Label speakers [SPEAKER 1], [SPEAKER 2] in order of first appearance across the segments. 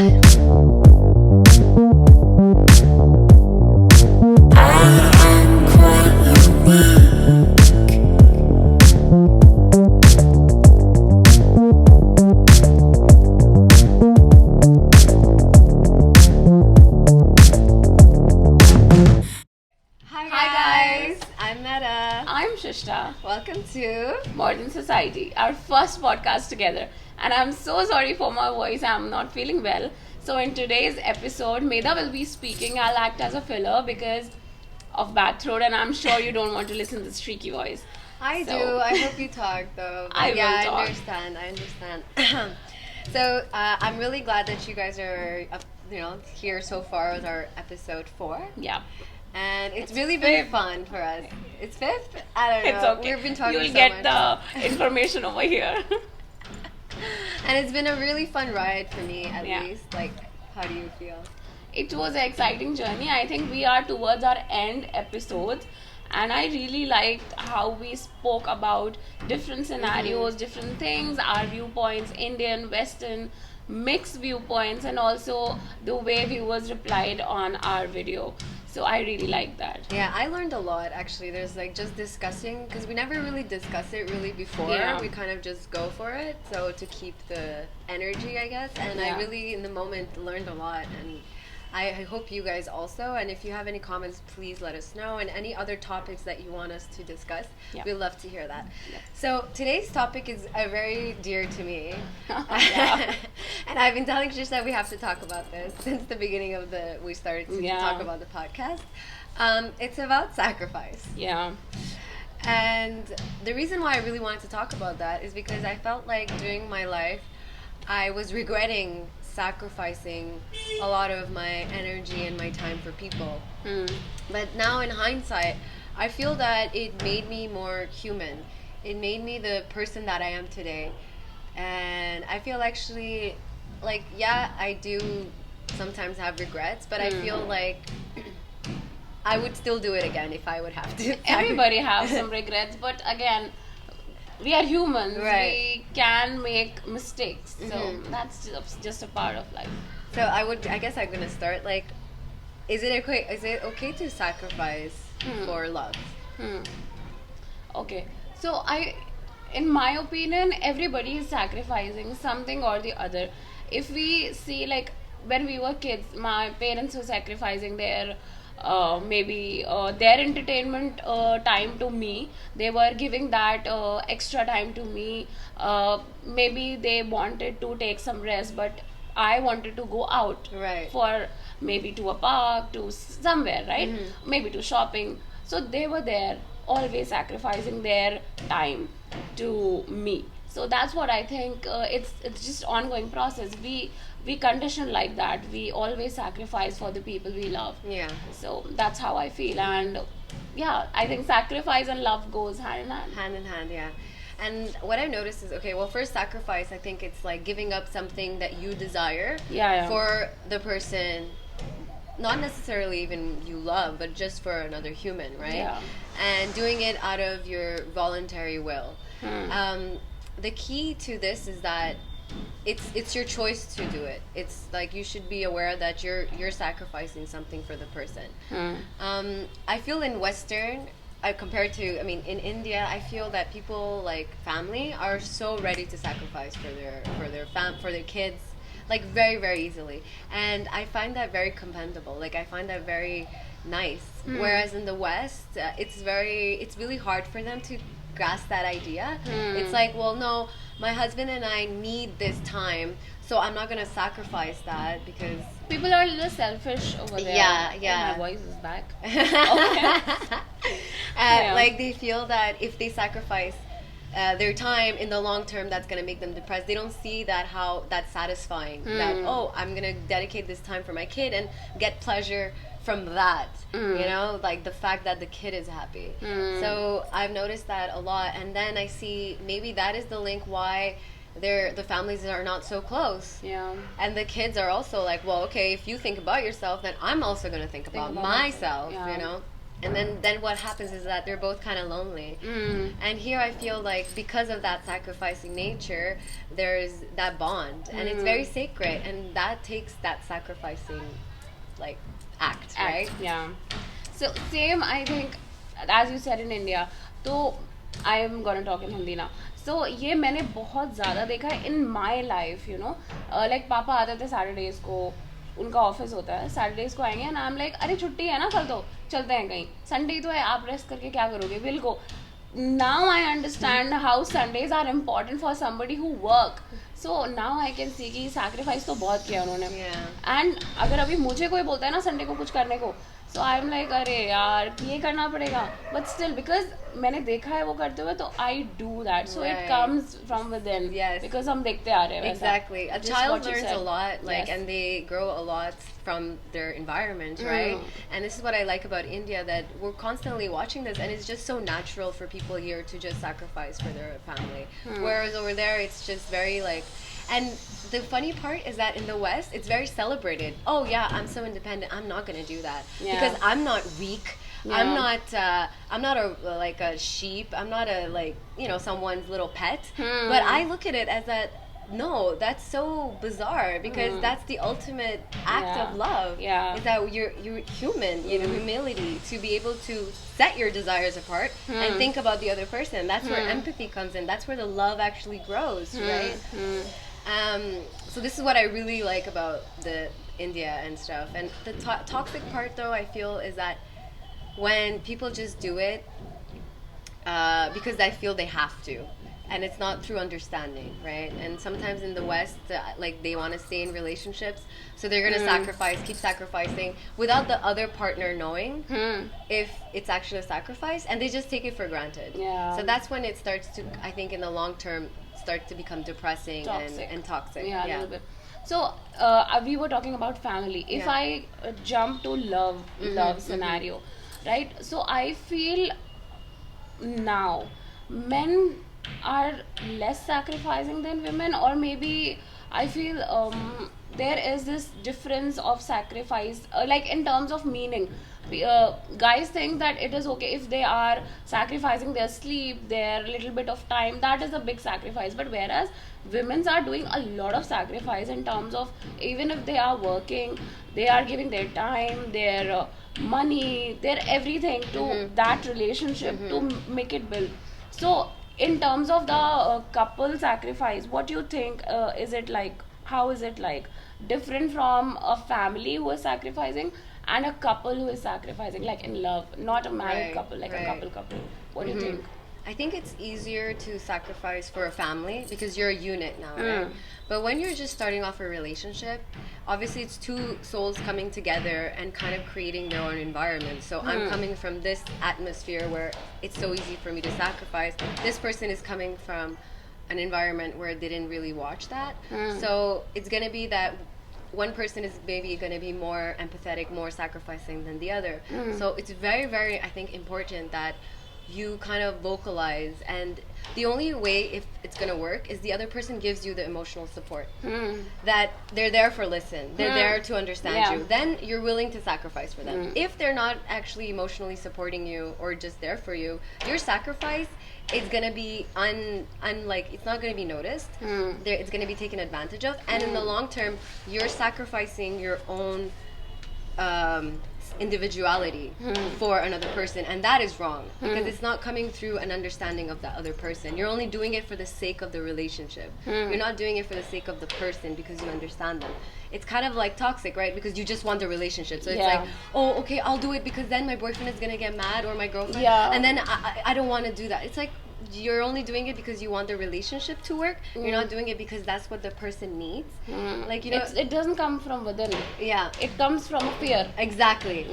[SPEAKER 1] I'm Medha.
[SPEAKER 2] I'm Shishta.
[SPEAKER 1] Welcome to
[SPEAKER 2] Modern Society, our first podcast together. And I'm so sorry for my voice, I'm not feeling well. So, in today's episode, Medha will be speaking. I'll act as a filler because of bad throat, and I'm sure you don't want to listen to this streaky voice.
[SPEAKER 1] I do. I hope you talk though.
[SPEAKER 2] I will talk.
[SPEAKER 1] I understand. So, I'm really glad that you guys are, here so far with our episode 4.
[SPEAKER 2] Yeah.
[SPEAKER 1] And it's really been fun for us. It's 5th? I don't know.
[SPEAKER 2] It's okay.
[SPEAKER 1] We've been talking
[SPEAKER 2] You'll
[SPEAKER 1] so
[SPEAKER 2] get
[SPEAKER 1] much.
[SPEAKER 2] the information over here.
[SPEAKER 1] And it's been a really fun ride for me, at
[SPEAKER 2] Yeah.
[SPEAKER 1] least. Like, how do you feel?
[SPEAKER 2] It was an exciting journey. I think we are towards our end episodes, and I really liked how we spoke about different scenarios, different things, our viewpoints, Indian, Western, mixed viewpoints, and also the way viewers replied on our video. So I really like that.
[SPEAKER 1] Yeah, I learned a lot actually. There's like just discussing, because we never really discuss it really before.
[SPEAKER 2] Yeah.
[SPEAKER 1] We kind of just go for it. So to keep the energy, I guess. And
[SPEAKER 2] Yeah.
[SPEAKER 1] I really, in the moment, learned a lot. And I hope you guys also. And if you have any comments, please let us know. And any other topics that you want us to discuss,
[SPEAKER 2] Yeah.
[SPEAKER 1] we'd love to hear that.
[SPEAKER 2] Yeah.
[SPEAKER 1] So today's topic is very dear to me.
[SPEAKER 2] Yeah.
[SPEAKER 1] And I've been telling Shish that we have to talk about this since the beginning of we started to
[SPEAKER 2] Yeah.
[SPEAKER 1] talk about the podcast. It's about sacrifice.
[SPEAKER 2] Yeah.
[SPEAKER 1] And the reason why I really wanted to talk about that is because I felt like during my life, I was regretting sacrificing a lot of my energy and my time for people. But now in hindsight, I feel that it made me more human. It made me the person that I am today. And I feel actually like, yeah, I do sometimes have regrets, but I feel like I would still do it again if I would have to.
[SPEAKER 2] Everybody has some regrets, but again, we are humans.
[SPEAKER 1] Right.
[SPEAKER 2] We can make mistakes. So that's just a part of life.
[SPEAKER 1] So I guess I'm gonna start. Like, is it okay to sacrifice for love?
[SPEAKER 2] Okay. So in my opinion, everybody is sacrificing something or the other. If we see, like, when we were kids, my parents were sacrificing their maybe their entertainment time to me. They were giving that extra time to me. Maybe they wanted to take some rest, but I wanted to go out
[SPEAKER 1] Right.
[SPEAKER 2] for maybe to a park, to somewhere, right? Maybe to shopping. So they were there, always sacrificing their time to me. So that's what I think. It's just ongoing process. We condition like that. We always sacrifice for the people we love.
[SPEAKER 1] Yeah.
[SPEAKER 2] So that's how I feel. And yeah, I think sacrifice and love goes hand in hand.
[SPEAKER 1] Hand in hand, yeah. And what I've noticed is, okay, well, first sacrifice, I think it's like giving up something that you desire
[SPEAKER 2] Yeah.
[SPEAKER 1] for the person, not necessarily even you love, but just for another human, right?
[SPEAKER 2] Yeah.
[SPEAKER 1] And doing it out of your voluntary will. The key to this is that it's your choice to do it. It's like you should be aware that you're sacrificing something for the person. I feel in Western, compared to, in India, I feel that people like family are so ready to sacrifice for their kids, like very, very easily. And I find that very commendable. Like, I find that very nice. Whereas in the West, it's really hard for them to grasp that idea. It's like, well, no, my husband and I need this time, so I'm not gonna sacrifice that because
[SPEAKER 2] People are a little selfish over there.
[SPEAKER 1] Yeah,
[SPEAKER 2] Oh,
[SPEAKER 1] yeah.
[SPEAKER 2] my voice is back.
[SPEAKER 1] Like they feel that if they sacrifice their time in the long term, that's gonna make them depressed. They don't see how that's satisfying. That, oh, I'm gonna dedicate this time for my kid and get pleasure from that. You know, like the fact that the kid is happy. So I've noticed that a lot, and then I see maybe that is the link why the families are not so close.
[SPEAKER 2] Yeah.
[SPEAKER 1] And the kids are also like, well, okay, if you think about yourself, then I'm also going to think about myself,
[SPEAKER 2] Yeah.
[SPEAKER 1] you know? And then what happens is that they're both kind of lonely. And here I feel like because of that sacrificing nature, there's that bond, and it's very sacred, and that takes that sacrificing like act, right?
[SPEAKER 2] Yeah. So same, I think, as you said in India. So I am gonna talk in Hindi now. So ये मैंने बहुत ज़्यादा देखा है in my life, you know. Like पापा आते थे Saturdays को, उनका ऑफिस होता है, Saturdays को आएंगे, and I'm like, अरे छुट्टी है ना, कल तो चलते हैं कहीं, Sunday तो है, आप रेस्ट करके क्या करोगे, will go. Now I understand how Sundays are important for somebody who work. So now I can see कि sacrifice तो बहुत किया उन्होंने. And अगर अभी मुझे कोई बोलता है ना Sunday को कुछ करने को, so I'm like, अरे यार ये करना पड़ेगा. But still, because मैंने देखा है वो करते हुए, तो I do that. So it comes from within.
[SPEAKER 1] Yes.
[SPEAKER 2] Because हम देखते आ रहे हैं.
[SPEAKER 1] Exactly. A child learns a lot, like, and they grow a lot from their environment, right? And this is what I like about India, that we're constantly watching this, and it's just so natural for people here to just sacrifice for their family. Whereas over there, it's just very like, and the funny part is that in the West, it's very celebrated. Oh yeah, I'm so independent. I'm not gonna do that because I'm not weak. I'm not a like a sheep. I'm not a like, you know, someone's little pet. But I look at it as that. No, that's so bizarre, because that's the ultimate act of love. Is that you're human, you know, humility, to be able to set your desires apart and think about the other person. That's where empathy comes in. That's where the love actually grows, right? So this is what I really like about the India and stuff. And the toxic part, though, I feel, is that when people just do it because I feel they have to. And it's not through understanding, right? And sometimes in the West, like, they want to stay in relationships, so they're going to keep sacrificing without the other partner knowing if it's actually a sacrifice, and they just take it for granted. So that's when it starts to, I think, in the long term, start to become depressing and toxic.
[SPEAKER 2] A little bit. So we were talking about family. If I jump to love scenario, right? So I feel now men are less sacrificing than women, or maybe I feel there is this difference of sacrifice, like in terms of meaning. Guys think that it is okay if they are sacrificing their sleep, their little bit of time, that is a big sacrifice. But whereas women are doing a lot of sacrifice in terms of, even if they are working, they are giving their time, their money, their everything to that relationship to make it build. So in terms of the couple sacrifice, what do you think? Is it like, how is it like different from a family who is sacrificing and a couple who is sacrificing, like in love, not a married couple, like a couple? What do you think?
[SPEAKER 1] I think it's easier to sacrifice for a family because you're a unit now, right? But when you're just starting off a relationship, obviously it's two souls coming together and kind of creating their own environment. So I'm coming from this atmosphere where it's so easy for me to sacrifice. This person is coming from an environment where they didn't really watch that. So it's going to be that one person is maybe going to be more empathetic, more sacrificing than the other. So it's very, very, I think, important that you kind of vocalize, and the only way if it's going to work is the other person gives you the emotional support, that they're there for listen, they're there to understand you, then you're willing to sacrifice for them. If they're not actually emotionally supporting you or just there for you, your sacrifice is going to be unlike, it's not going to be noticed. It's going to be taken advantage of, and in the long term you're sacrificing your own individuality for another person, and that is wrong because it's not coming through an understanding of the other person. You're only doing it for the sake of the relationship. You're not doing it for the sake of the person because you understand them. It's kind of like toxic, right? Because you just want the relationship. So it's like, oh, okay, I'll do it because then my boyfriend is gonna get mad, or my girlfriend, and then I don't want to do that. It's like, you're only doing it because you want the relationship to work. You're not doing it because that's what the person needs. Like, you know,
[SPEAKER 2] it doesn't come from within. It comes from a fear.
[SPEAKER 1] Exactly.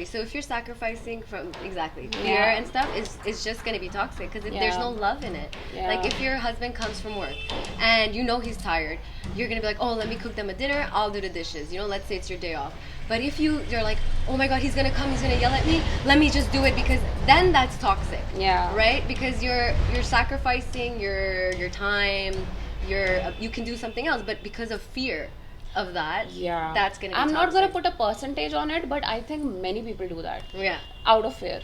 [SPEAKER 1] So if you're sacrificing from fear and stuff, it's just going to be toxic because there's no love in it. Like, if your husband comes from work and you know he's tired, you're going to be like, oh, let me cook them a dinner, I'll do the dishes. You know, let's say it's your day off. But if you're like, oh my God, he's gonna come, he's gonna yell at me, let me just do it, because then that's toxic. Right? Because you're sacrificing your time, you can do something else, but because of fear. of that,
[SPEAKER 2] Yeah.
[SPEAKER 1] that's gonna be
[SPEAKER 2] I'm not
[SPEAKER 1] toxic.
[SPEAKER 2] gonna put a percentage on it, but I think many people do that.
[SPEAKER 1] Yeah.
[SPEAKER 2] Out of fear.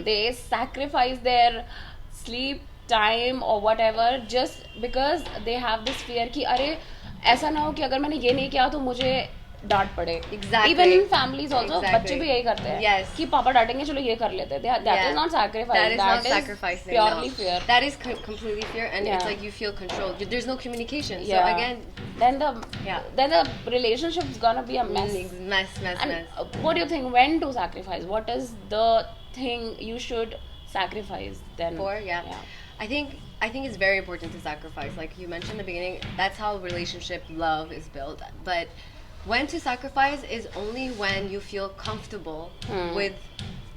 [SPEAKER 2] They sacrifice their sleep time or whatever just because they have this fear कि अरे ऐसा ना हो कि अगर मैंने ये नहीं किया तो मुझे डांट पड़े.
[SPEAKER 1] Exactly.
[SPEAKER 2] Even in families also,
[SPEAKER 1] Exactly.
[SPEAKER 2] बच्चे भी यही करते हैं.
[SPEAKER 1] Yes.
[SPEAKER 2] कि पापा डांटेंगे चलो ये कर लेते हैं. That is not sacrifice.
[SPEAKER 1] That is not sacrificing.
[SPEAKER 2] Purely
[SPEAKER 1] no.
[SPEAKER 2] fear.
[SPEAKER 1] That is completely fear, and it's
[SPEAKER 2] Yeah.
[SPEAKER 1] like you feel controlled. There's no communication.
[SPEAKER 2] Yeah.
[SPEAKER 1] So again,
[SPEAKER 2] then the
[SPEAKER 1] Yeah.
[SPEAKER 2] then the relationship's gonna be a mess.
[SPEAKER 1] mess.
[SPEAKER 2] And what do you think? When to sacrifice? What is the thing you should sacrifice then?
[SPEAKER 1] Yeah. I think it's very important to sacrifice. Like you mentioned in the beginning, that's how relationship love is built. But when to sacrifice is only when you feel comfortable with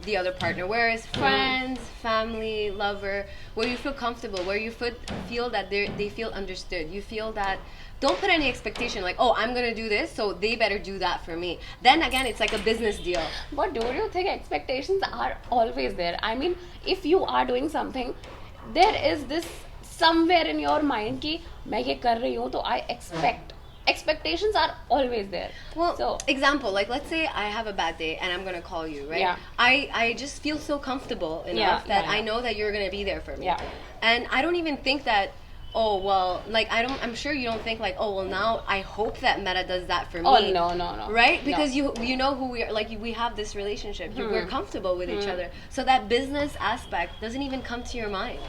[SPEAKER 1] the other partner. Whereas friends, family, lover, where you feel comfortable, where you feel that they feel understood. You feel that don't put any expectation like, oh, I'm gonna do this, so they better do that for me. Then again, it's like a business deal.
[SPEAKER 2] But do you think expectations are always there? I mean, if you are doing something, there is this somewhere in your mind कि मैं ये कर रही हूँ तो I expect. Expectations are always there.
[SPEAKER 1] Well,
[SPEAKER 2] so
[SPEAKER 1] example, like let's say I have a bad day and I'm gonna call you, right?
[SPEAKER 2] Yeah.
[SPEAKER 1] I just feel so comfortable enough that I know that you're gonna be there for me.
[SPEAKER 2] Yeah.
[SPEAKER 1] And I don't even think that, oh well, like I'm sure you don't think like, oh well, now I hope that Medha does that for me.
[SPEAKER 2] Oh no.
[SPEAKER 1] Right? Because you know who we are, like we have this relationship. We're comfortable with each other. So that business aspect doesn't even come to your mind.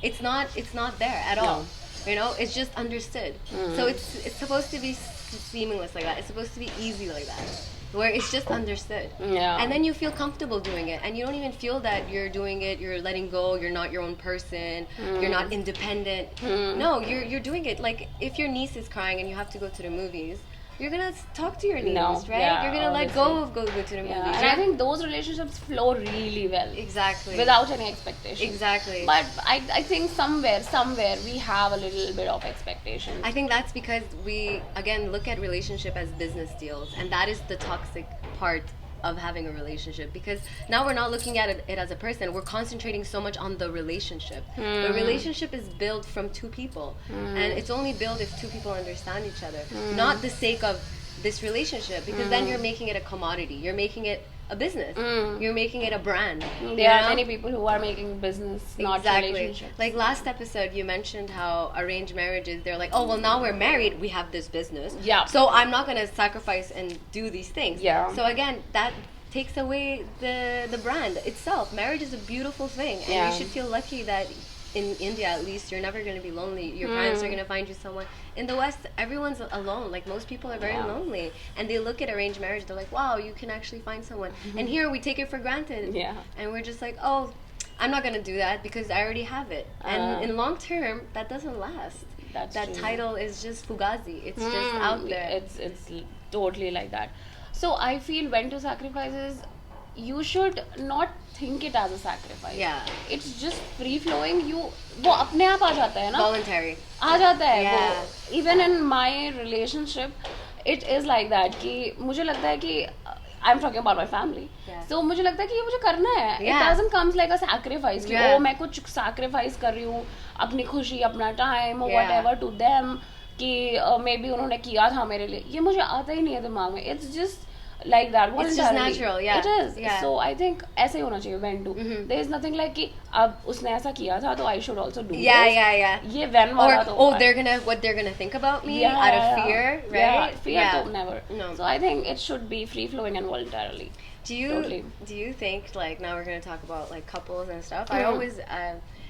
[SPEAKER 1] It's not there at all. You know, it's just understood. So it's supposed to be seamless like that. It's supposed to be easy like that, where it's just understood.
[SPEAKER 2] Yeah.
[SPEAKER 1] And then you feel comfortable doing it, and you don't even feel that you're doing it. You're letting go. You're not your own person. You're not independent. No, you're doing it. Like if your niece is crying and you have to go to the movies, you're gonna talk to your niece, right?
[SPEAKER 2] Yeah,
[SPEAKER 1] you're gonna let go of go to the movies.
[SPEAKER 2] Yeah. And I think those relationships flow really well.
[SPEAKER 1] Exactly.
[SPEAKER 2] Without any expectations.
[SPEAKER 1] Exactly.
[SPEAKER 2] But I think somewhere we have a little bit of expectations.
[SPEAKER 1] I think that's because we again look at relationship as business deals, and that is the toxic part of having a relationship, because now we're not looking at it as a person. We're concentrating so much on the relationship. The relationship is built from two people, and it's only built if two people understand each other, not the sake of this relationship, because then you're making it a commodity. You're making it a business. You're making it a brand.
[SPEAKER 2] There are many people who are making business, not relationships.
[SPEAKER 1] Like last episode, you mentioned how arranged marriages, they're like, oh, well, now we're married, we have this business.
[SPEAKER 2] Yeah.
[SPEAKER 1] So I'm not going to sacrifice and do these things.
[SPEAKER 2] Yeah.
[SPEAKER 1] So again, that takes away the brand itself. Marriage is a beautiful thing. And you should feel lucky that in India, at least, you're never going to be lonely. Your parents are going to find you someone. In the West, everyone's alone. Like, most people are very lonely. And they look at arranged marriage, they're like, wow, you can actually find someone. And here, we take it for granted.
[SPEAKER 2] Yeah.
[SPEAKER 1] And we're just like, oh, I'm not going to do that because I already have it. And in long term, that doesn't last.
[SPEAKER 2] That's
[SPEAKER 1] that
[SPEAKER 2] true.
[SPEAKER 1] title is just fugazi. It's just out there.
[SPEAKER 2] It's totally like that. So I feel when to sacrifice is, you should not think it as a sacrifice.
[SPEAKER 1] Yeah.
[SPEAKER 2] It's just free flowing. वो अपने आप आ जाता है ना.
[SPEAKER 1] Voluntary.
[SPEAKER 2] आ जाता है
[SPEAKER 1] Yeah.
[SPEAKER 2] वो. Even in my relationship, it is like that कि मुझे लगता है कि I'm talking about my family.
[SPEAKER 1] Yeah.
[SPEAKER 2] So मुझे लगता है कि ये मुझे करना है.
[SPEAKER 1] Yeah.
[SPEAKER 2] It doesn't comes like a sacrifice. कि
[SPEAKER 1] Yeah.
[SPEAKER 2] मैं कुछ sacrifice कर रही हूँ अपनी खुशी, अपना time or
[SPEAKER 1] Yeah.
[SPEAKER 2] whatever to them कि maybe उन्होंने किया था मेरे लिए. ये मुझे आता ही नहीं है दिमाग में. It's just like that.
[SPEAKER 1] It's just natural, yeah.
[SPEAKER 2] It is.
[SPEAKER 1] Yeah.
[SPEAKER 2] So I think ऐसे होना चाहिए when to. There is nothing like कि अब उसने ऐसा किया था तो I should also do this.
[SPEAKER 1] Yeah.
[SPEAKER 2] ये when वाला तो.
[SPEAKER 1] Or what they're gonna think about me out of fear, right?
[SPEAKER 2] Yeah, fear तो never.
[SPEAKER 1] No.
[SPEAKER 2] So I think it should be free flowing and voluntarily.
[SPEAKER 1] Do you think, like, now we're gonna talk about like couples and stuff? I always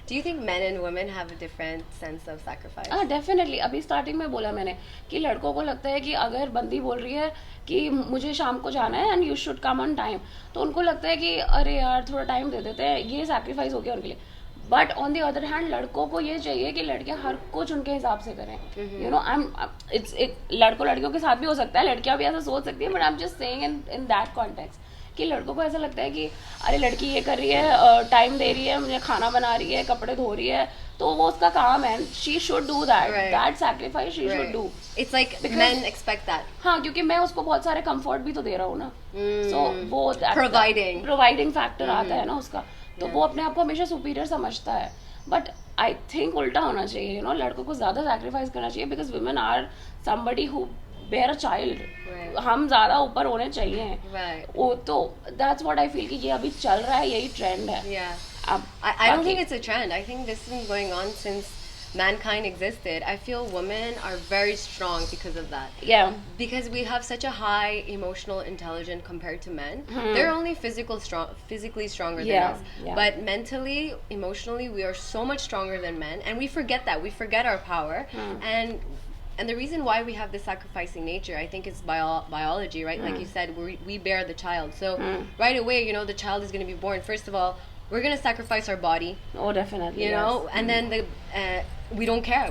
[SPEAKER 1] do you think men and women have a different sense of sacrifice?
[SPEAKER 2] Definitely. अभी starting में बोला मैंने कि लड़कों को लगता है कि अगर बंदी बोल रही है कि मुझे शाम को जाना है and you should come on time, तो उनको लगता है कि अरे यार थोड़ा टाइम दे देते हैं, ये सैक्रिफाइस हो गया उनके लिए. But on the other hand लड़कों को ये चाहिए कि लड़कियां हर कुछ उनके हिसाब से करें. यू नो लड़कों लड़कियों के साथ भी हो सकता है, लड़कियां भी ऐसा सोच सकती है, but I am just saying in that context कि लड़कों को ऐसा लगता है कि अरे लड़की ये कर रही है, टाइम दे रही है, मुझे खाना बना रही है, कपड़े धो रही है, तो वो उसका काम है. She should do that sacrifice she should do.
[SPEAKER 1] It's like men expect that.
[SPEAKER 2] हाँ, क्योंकि मैं उसको बहुत सारे कंफर्ट भी तो दे रहा हूँ ना. सो वो प्रोवाइडिंग फैक्टर आता है ना उसका, तो वो अपने आप को हमेशा सुपीरियर समझता है. बट आई थिंक उल्टा होना चाहिए. लड़कों को ज्यादा सैक्रिफाइस करना चाहिए, because women are somebody who bear a child.
[SPEAKER 1] Right.
[SPEAKER 2] हम ज़्यादा ऊपर होने चाहिए.
[SPEAKER 1] Right.
[SPEAKER 2] वो तो that's what I feel कि ये अभी चल रहा है, यही trend है.
[SPEAKER 1] Yeah.
[SPEAKER 2] अब
[SPEAKER 1] I don't
[SPEAKER 2] बाकी-
[SPEAKER 1] think it's a trend. I think this has been going on since mankind existed. I feel women are very strong because of that.
[SPEAKER 2] Yeah.
[SPEAKER 1] Because we have such a high emotional intelligence compared to men. They're only physically stronger than
[SPEAKER 2] Yeah,
[SPEAKER 1] us.
[SPEAKER 2] yeah.
[SPEAKER 1] But mentally, emotionally, we are so much stronger than men, and we forget that. We forget our power. And the reason why we have this sacrificing nature, I think it's biology, right? Like you said, we bear the child. So right away, you know, the child is going to be born. First of all, we're going to sacrifice our body.
[SPEAKER 2] Oh, definitely.
[SPEAKER 1] You know, and then we don't care.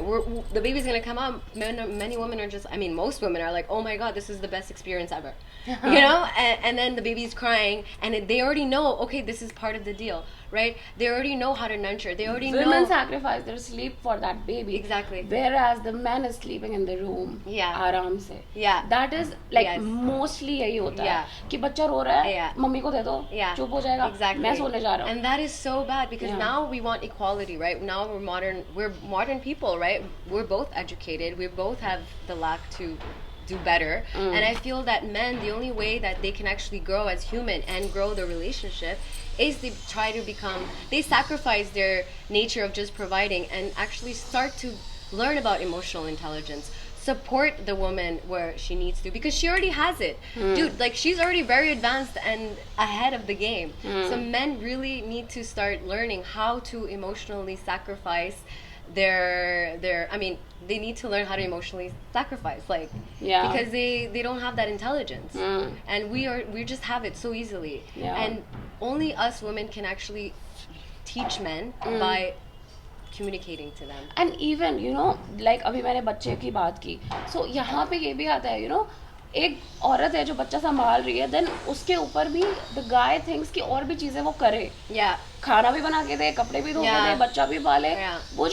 [SPEAKER 1] The baby's going to come out. Many women are just, I mean, most women are like, oh my God, this is the best experience ever. You know, and then the baby's crying, and they already know, okay, this is part of the deal, right? They already know how to nurture. They already know.
[SPEAKER 2] Women sacrifice their sleep for that baby.
[SPEAKER 1] Exactly.
[SPEAKER 2] Whereas the man is sleeping in the room.
[SPEAKER 1] Yeah.
[SPEAKER 2] आराम से.
[SPEAKER 1] Yeah.
[SPEAKER 2] That is like
[SPEAKER 1] Yes.
[SPEAKER 2] mostly यही होता
[SPEAKER 1] Yeah.
[SPEAKER 2] है कि बच्चा रो रहा है,
[SPEAKER 1] Yeah.
[SPEAKER 2] Mummy को दे दो,
[SPEAKER 1] Yeah.
[SPEAKER 2] चुप हो जाएगा,
[SPEAKER 1] Exactly.
[SPEAKER 2] मैं सोने जा रहा हूँ.
[SPEAKER 1] And that is so bad because
[SPEAKER 2] Yeah.
[SPEAKER 1] now we want equality, right? Now we're modern people, right? We're both educated. We both have the lack to do better. And I feel that men, the only way that they can actually grow as human and grow the relationship is they try to become, they sacrifice their nature of just providing and actually start to learn about emotional intelligence. Support the woman where she needs to, because she already has it. Dude, like, she's already very advanced and ahead of the game. So men really need to start learning how to emotionally sacrifice their I mean, they need to learn how to emotionally sacrifice, like,
[SPEAKER 2] Yeah.
[SPEAKER 1] because they don't have that intelligence. And we just have it so easily.
[SPEAKER 2] Yeah.
[SPEAKER 1] And only us women can actually teach men by communicating to them.
[SPEAKER 2] And even, you know, like अभी मैंने बच्चे की बात की, so यहाँ पे ये भी आता है, you know, एक औरत है जो बच्चा संभाल रही है, then उसके ऊपर भी the guy thinks कि और भी चीजें वो करे,
[SPEAKER 1] Yeah.
[SPEAKER 2] खाना भी बना के दे, कपड़े भी धो के
[SPEAKER 1] Yeah.
[SPEAKER 2] दे, बच्चा भी पाले.
[SPEAKER 1] Yeah.
[SPEAKER 2] वो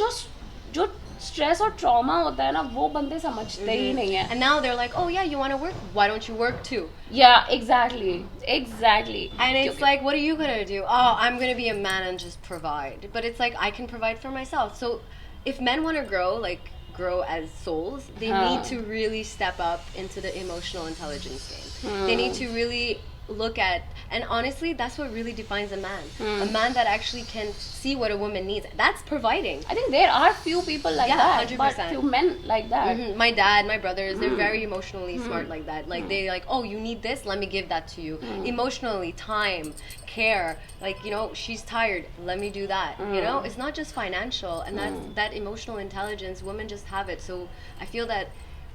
[SPEAKER 2] जो स्ट्रेस और ट्रॉमा होता है ना, वो बंदे समझते ही नहीं है.
[SPEAKER 1] And now they're like, oh yeah, you want to work? Why don't you work too?
[SPEAKER 2] Yeah, exactly.
[SPEAKER 1] And it's like, what are you gonna do? Oh, I'm gonna be a man and just provide. But it's like, I can provide for myself. So if men want to grow as souls, they need to really step up into the emotional intelligence game. They need to really look at, and honestly, that's what really defines a man. A man that actually can see what a woman needs. That's providing.
[SPEAKER 2] I think there are few people like
[SPEAKER 1] Yeah,
[SPEAKER 2] that,
[SPEAKER 1] 100%.
[SPEAKER 2] but few men like that.
[SPEAKER 1] My dad, my brothers, they're very emotionally smart like that. Like, they like, oh, you need this, let me give that to you. Emotionally, time, care, like, you know, she's tired, let me do that. You know, it's not just financial, and that emotional intelligence, women just have it. So I feel that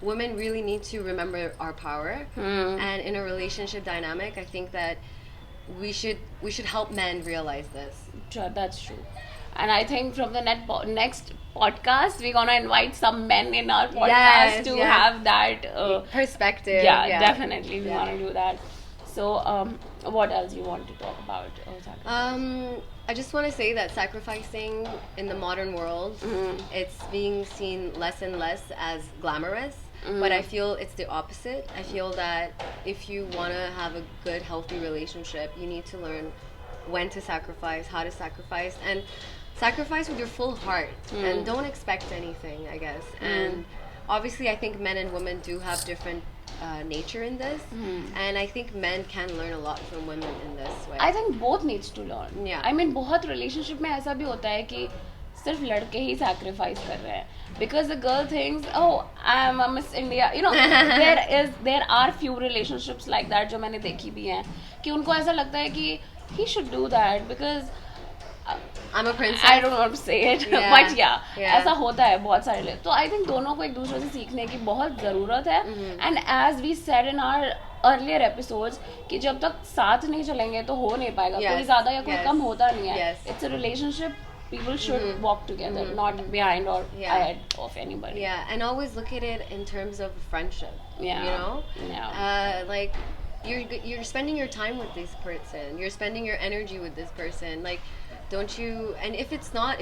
[SPEAKER 1] women really need to remember our power. And in a relationship dynamic, I think that we should help men realize this.
[SPEAKER 2] Sure, that's true. And I think from the next podcast, we're gonna invite some men in our podcast to have that
[SPEAKER 1] perspective.
[SPEAKER 2] Yeah, definitely, we wanna do that. So, what else you want to talk about?
[SPEAKER 1] I just want to say that sacrificing in the modern world, it's being seen less and less as glamorous. But I feel it's the opposite. I feel that if you want to have a good, healthy relationship, you need to learn when to sacrifice, how to sacrifice, and sacrifice with your full heart. And don't expect anything, I guess. And obviously, I think men and women do have different nature in this. And I think men can learn a lot from women in this way.
[SPEAKER 2] I think both needs to learn.
[SPEAKER 1] Yeah.
[SPEAKER 2] I mean, बहुत relationship में ऐसा भी होता है कि सिर्फ लड़के ही sacrifice कर रहे हैं. Because the girl thinks, oh, I'm a Miss India. You know, there are few relationships like that जो मैंने देखी भी हैं कि उनको ऐसा लगता है कि he should do that because
[SPEAKER 1] I'm a princess.
[SPEAKER 2] I don't want to say it, but yeah, ऐसा होता है बहुत सारे लोग. तो I think दोनों को एक दूसरे से सीखने की बहुत ज़रूरत है. And as we said in our earlier episodes कि जब तक साथ नहीं चलेंगे तो हो नहीं पाएगा. कोई ज़्यादा या कोई कम होता नहीं है. It's a relationship. People should walk together, not behind or ahead of anybody.
[SPEAKER 1] Yeah, and always look at it in terms of friendship.
[SPEAKER 2] Yeah,
[SPEAKER 1] you know.
[SPEAKER 2] Yeah.
[SPEAKER 1] Like you're spending your time with this person. You're spending your energy with this person. Like, don't you? And if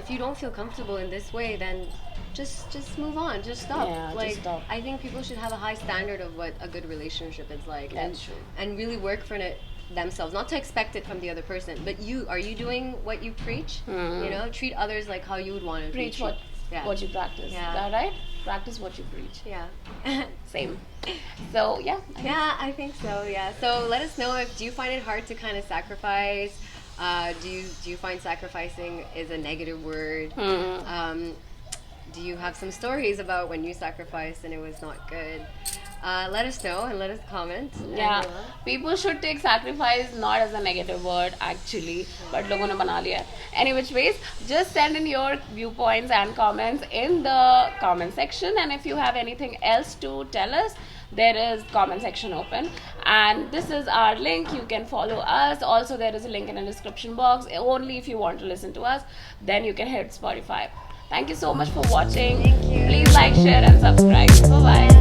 [SPEAKER 1] you don't feel comfortable in this way, then just move on. Just stop.
[SPEAKER 2] Yeah,
[SPEAKER 1] like,
[SPEAKER 2] just stop.
[SPEAKER 1] I think people should have a high standard of what a good relationship is like.
[SPEAKER 2] That's true.
[SPEAKER 1] And really work for it themselves, not to expect it from the other person, but are you doing what you preach? You know, treat others like how you would want to
[SPEAKER 2] preach
[SPEAKER 1] treat
[SPEAKER 2] what you practice.
[SPEAKER 1] Yeah.
[SPEAKER 2] Is that right? practice what you preach.
[SPEAKER 1] Yeah.
[SPEAKER 2] Same. So yeah.
[SPEAKER 1] Yeah, I think so. Yeah. So let us know if do you find it hard to kind of sacrifice? Do you find sacrificing is a negative word? Do you have some stories about when you sacrificed and it was not good? Let us know and let us comment.
[SPEAKER 2] Yeah,
[SPEAKER 1] And,
[SPEAKER 2] people should take sacrifice not as a negative word actually, but logon ne bana liya hai. Any which ways, just send in your viewpoints and comments in the comment section, and if you have anything else to tell us, there is comment section open, and this is our link. You can follow us. Also, there is a link in the description box. Only if you want to listen to us, then you can hit Spotify. Thank you so much for watching.
[SPEAKER 1] Thank you.
[SPEAKER 2] Please like, share, and subscribe. Bye bye.